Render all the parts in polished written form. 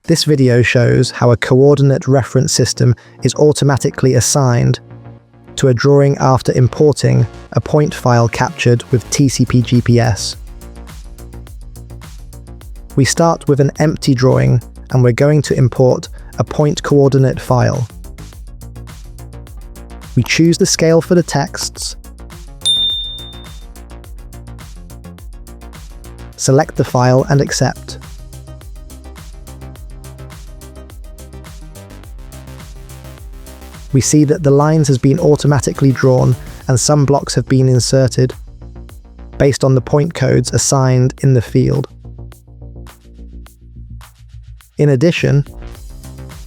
This video shows how a coordinate reference system is automatically assigned to a drawing after importing a point file captured with TcpGPS. We start with an empty drawing and we're going to import a point coordinate file. We choose the scale for the texts, select the file and accept. We see that the lines has been automatically drawn and some blocks have been inserted based on the point codes assigned in the field. In addition,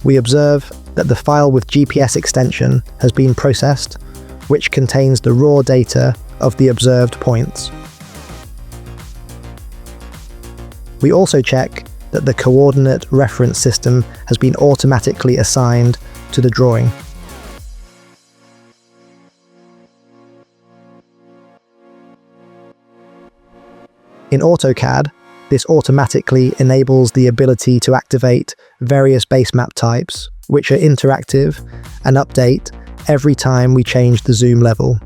we observe that the file with GPS extension has been processed, which contains the raw data of the observed points. We also check that the coordinate reference system has been automatically assigned to the drawing. In AutoCAD, this automatically enables the ability to activate various base map types, which are interactive and update every time we change the zoom level.